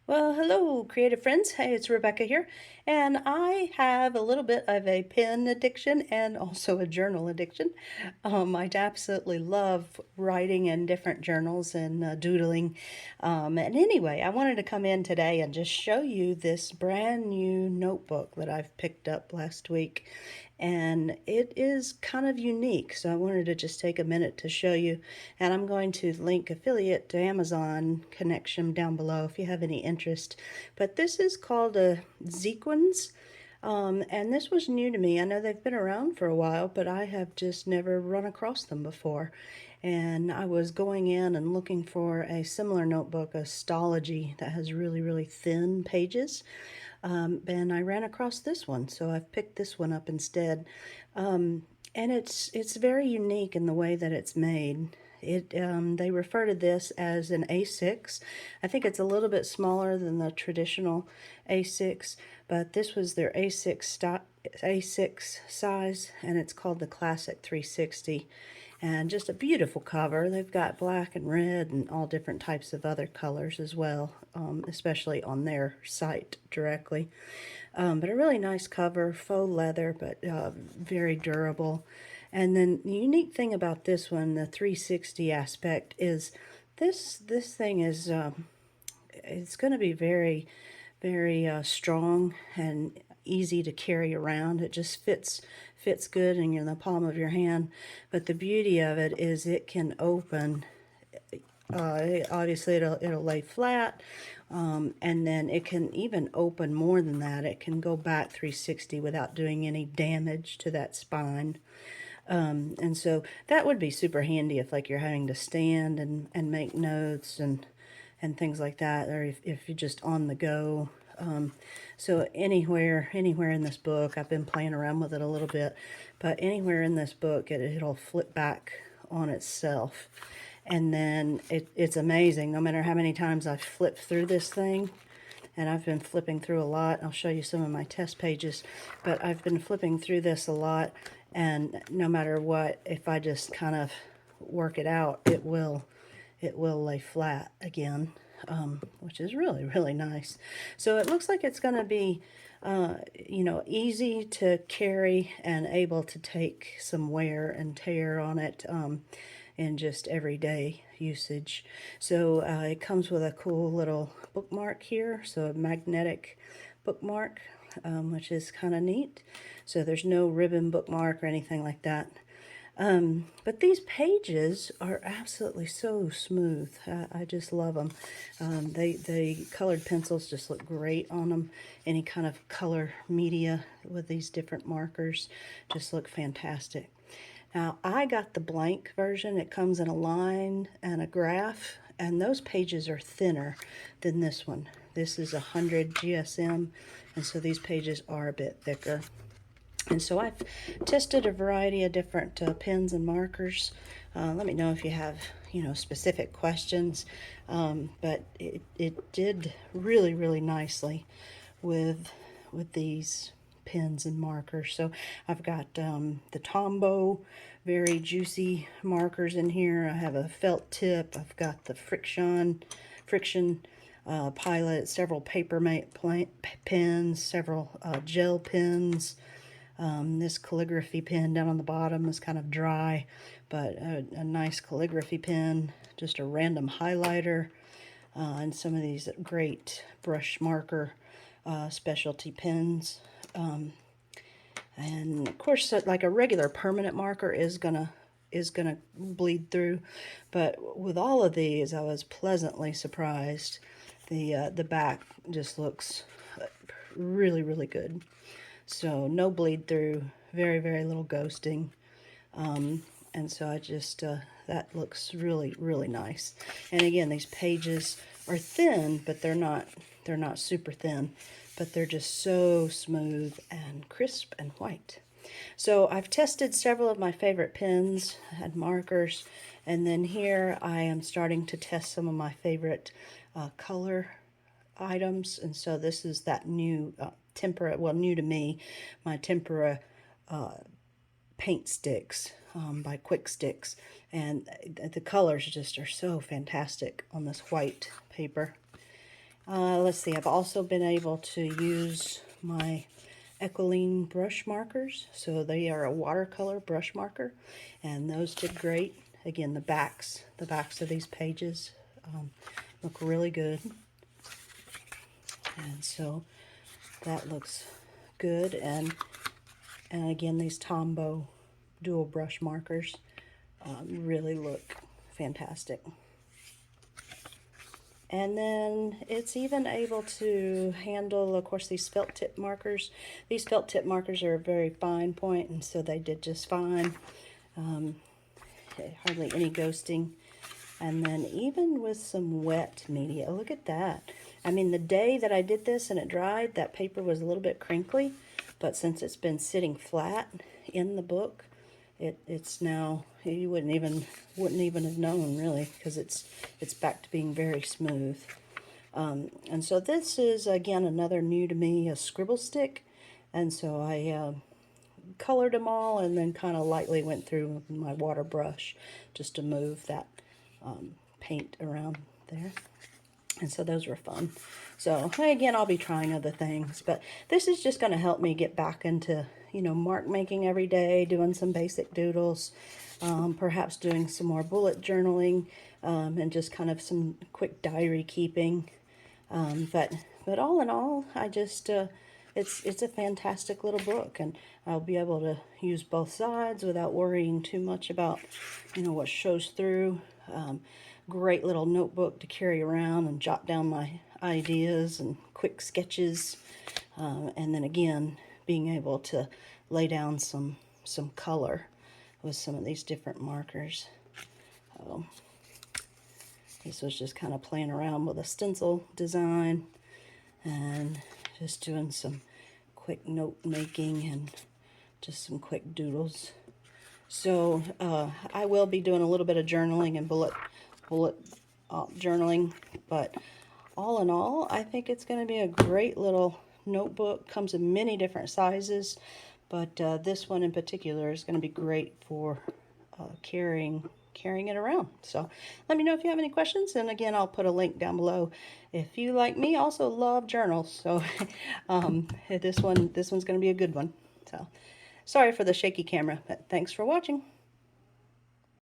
Well, hello, creative friends. Hey, it's Rebecca here, and I have a little bit of a pen addiction and also a journal addiction. I absolutely love writing in different journals and doodling. And anyway, I wanted to come in today and just show you this brand new notebook that I've picked up last week. And it is kind of unique, so I wanted to just take a minute to show you. And I'm going to link affiliate to Amazon connection down below if you have any interest. But this is called a Zequenz. And this was new to me. I know they've been around for a while, but I have just never run across them before. And I was going in and looking for a similar notebook, a Stology, that has really, really thin pages. And I ran across this one, so I've picked this one up instead. And it's very unique in the way that it's made. They refer to this as an A6. I think it's a little bit smaller than the traditional A6, but this was their A6 size, and it's called the Classic 360. And just a beautiful cover. They've got black and red and all different types of other colors as well, especially on their site directly. But a really nice cover, faux leather, but very durable. And then the unique thing about this one, the 360 aspect, is this thing is it's going to be very, very strong and easy to carry around. It just fits good in the palm of your hand. But the beauty of it is it can open. Obviously, it'll lay flat, and then it can even open more than that. It can go back 360 without doing any damage to that spine. And so that would be super handy if like you're having to stand and make notes and things like that, or if you're just on the go. So anywhere in this book, I've been playing around with it a little bit, but anywhere in this book, it'll flip back on itself. And then it's amazing, no matter how many times I've flipped through this thing, and I've been flipping through a lot. I'll show you some of my test pages, but I've been flipping through this a lot, and no matter what, if I just kind of work it out, it will lay flat again, which is really, really nice. So it looks like it's going to be, easy to carry and able to take some wear and tear on it in just everyday usage. So it comes with a cool little bookmark here, so a magnetic bookmark, which is kind of neat. So there's no ribbon bookmark or anything like that. But these pages are absolutely so smooth. I just love them. They colored pencils just look great on them. Any kind of color media with these different markers just look fantastic. Now, I got the blank version. It comes in a line and a graph, and those pages are thinner than this one. This is 100 GSM, and so these pages are a bit thicker. And so I've tested a variety of different pens and markers. Let me know if you have, specific questions. But it did really, really nicely with these pens and markers. So I've got the Tombow very juicy markers in here. I have a felt tip. I've got the friction Pilot, several papermate pens, several gel pens. This calligraphy pen down on the bottom is kind of dry, but a nice calligraphy pen, just a random highlighter, and some of these great brush marker specialty pens. And of course, like a regular permanent marker is gonna bleed through, but with all of these, I was pleasantly surprised. The back just looks really, really good. So no bleed through, very, very little ghosting. And so I just, that looks really, really nice. And again, these pages are thin, but they're not super thin, but they're just so smooth and crisp and white. So I've tested several of my favorite pens and markers, and then here I am starting to test some of my favorite color items. And so this is that new tempera, well, new to me, my tempera paint sticks by Quick Sticks, and the colors just are so fantastic on this white paper. Let's see, I've also been able to use my Equaline brush markers. So they are a watercolor brush marker, and those did great. Again, the backs of these pages look really good. And so that looks good. And again, these Tombow dual brush markers really look fantastic. And then it's even able to handle, of course, these felt tip markers. These felt tip markers are a very fine point, and so they did just fine. Hardly any ghosting. And then even with some wet media, look at that. I mean, the day that I did this and it dried, that paper was a little bit crinkly, but since it's been sitting flat in the book, it's now, you wouldn't even have known really, because it's back to being very smooth. And so this is again another new to me, a scribble stick, and so I colored them all and then kind of lightly went through with my water brush just to move that paint around there. And so those were fun. So again, I'll be trying other things, but this is just going to help me get back into, you know, mark making every day, doing some basic doodles, perhaps doing some more bullet journaling, and just kind of some quick diary keeping. But all in all, I just it's a fantastic little book, and I'll be able to use both sides without worrying too much about, you know, what shows through. Great little notebook to carry around and jot down my ideas and quick sketches, and then again being able to lay down some color with some of these different markers. This was just kind of playing around with a stencil design and just doing some quick note making and just some quick doodles. So I will be doing a little bit of journaling and bullet journaling, but all in all, I think it's going to be a great little notebook. Comes in many different sizes, but this one in particular is going to be great for carrying it around. So let me know if you have any questions, and again, I'll put a link down below. If you, like me, also love journals, so this one's going to be a good one. So sorry for the shaky camera, but thanks for watching.